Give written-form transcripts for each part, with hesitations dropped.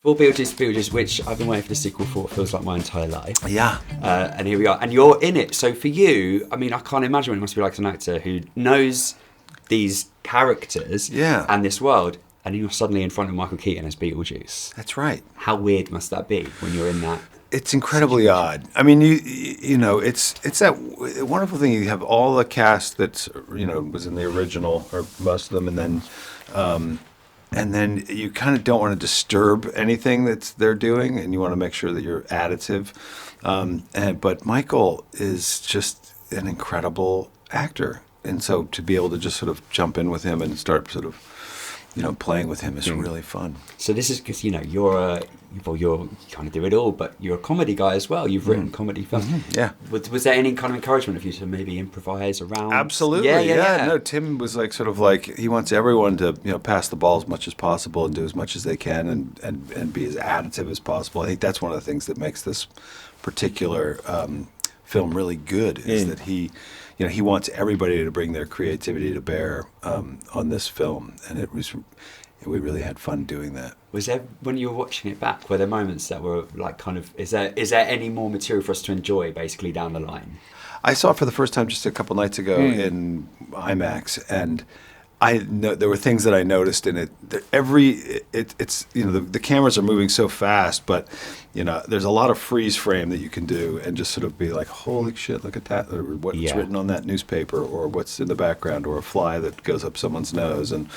Well, Beetlejuice, which I've been waiting for the sequel for, it feels like my entire life. Yeah. And here we are. And you're in it. So for you, I mean, I can't imagine what it must be like as an actor who knows these characters and this world, and you're suddenly in front of Michael Keaton as Beetlejuice. That's right. How weird must that be when you're in that? It's incredibly odd. I mean, you know, it's that wonderful thing. You have all the cast that was in the original, or most of them, and then you kind of don't want to disturb anything that they're doing, and you want to make sure that you're additive. But Michael is just an incredible actor, and so to be able to just sort of jump in with him and start sort of, playing with him is really fun. So this is because you're you kind of do it all, but you're a comedy guy as well. You've written comedy films. Yeah. Was there any kind of encouragement of you to maybe improvise around? Absolutely. Yeah. No, Tim was he wants everyone to pass the ball as much as possible and do as much as they can and be as additive as possible. I think that's one of the things that makes this particular film really good is that he wants everybody to bring their creativity to bear on this film, and we really had fun doing that. Was there, when you were watching it back, were there moments that were like kind of, is there any more material for us to enjoy basically down the line? I saw it for the first time just a couple nights ago in IMAX, and I know there were things that I noticed in it. It's the cameras are moving so fast, but there's a lot of freeze frame that you can do and just sort of be like, holy shit, look at that, or what's written on that newspaper, or what's in the background, or a fly that goes up someone's nose, and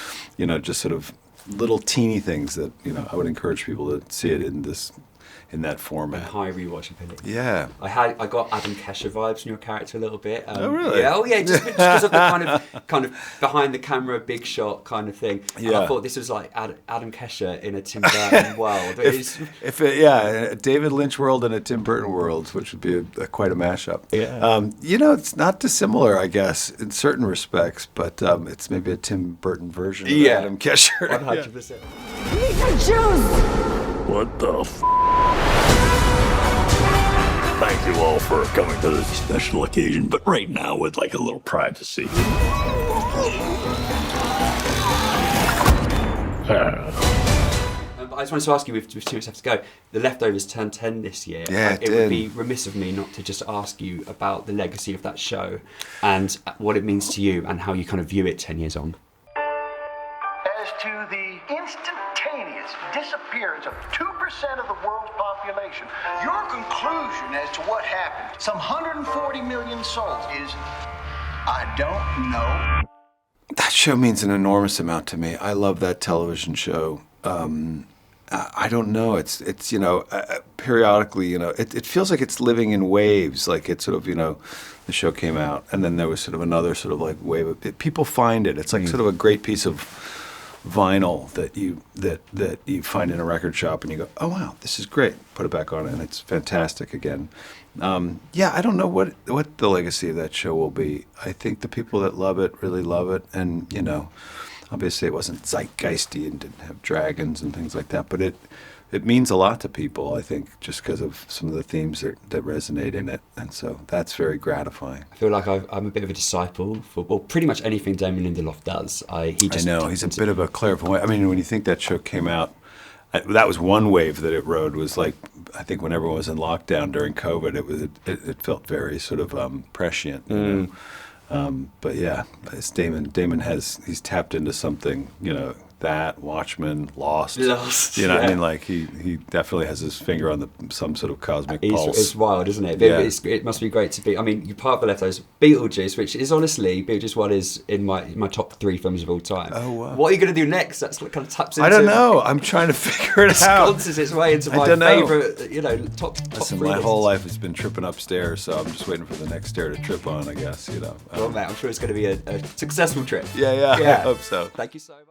just sort of little teeny things that I would encourage people to see it in that format. High rewatchability. Yeah. I got Adam Kesher vibes from your character a little bit. Oh really? Yeah, just because of the kind of behind the camera, big shot kind of thing. Yeah. And I thought this was like Adam Kesher in a Tim Burton world. David Lynch world and a Tim Burton world, which would be quite a mashup. Yeah. It's not dissimilar, I guess, in certain respects, but it's maybe a Tim Burton version of Adam Kesher. 100%. What the f***? Thank you all for coming to this special occasion, but right now with like a little privacy. I just wanted to ask you, with 2 weeks left to go, The Leftovers turned 10 this year. Yeah, it would be remiss of me not to just ask you about the legacy of that show and what it means to you and how you kind of view it 10 years on. As to the instantaneous disappearance of 2% of the world's population, your conclusion as to what happened, some 140 million souls, is, I don't know. That show means an enormous amount to me. I love that television show. I don't know. It's periodically, it feels like it's living in waves. Like it's sort of, the show came out, and then there was sort of another sort of like wave of it. People find it. It's like sort of a great piece of vinyl that you find in a record shop, and you go, oh wow, this is great. Put it back on, and it's fantastic again. I don't know what the legacy of that show will be. I think the people that love it really love it, and obviously it wasn't zeitgeisty and didn't have dragons and things like that, but it means a lot to people, I think, just because of some of the themes that resonate in it, and so that's very gratifying. I feel like I'm a bit of a disciple for pretty much anything Damon Lindelof does. I know he's a bit of a clairvoyant. I mean, when you think that show came out, that was one wave that it rode. Was like, I think when everyone was in lockdown during COVID, it felt very sort of prescient. But yeah, it's Damon he's tapped into something, that Watchmen, Lost. I mean, like he definitely has his finger on some sort of cosmic pulse. It's wild, isn't it? Yeah. It must be great to be. I mean, you're part of The Leftovers, Beetlejuice, which is honestly, Beetlejuice 1 is in my top 3 films of all time. Oh wow! What are you going to do next? That's what kind of taps into. I don't know. I'm trying to figure it out. Sconces its way into my favourite, top. Listen, my whole life has been tripping upstairs, so I'm just waiting for the next stair to trip on, I guess. Well, mate, I'm sure it's going to be a successful trip. Yeah. I hope so. Thank you so much.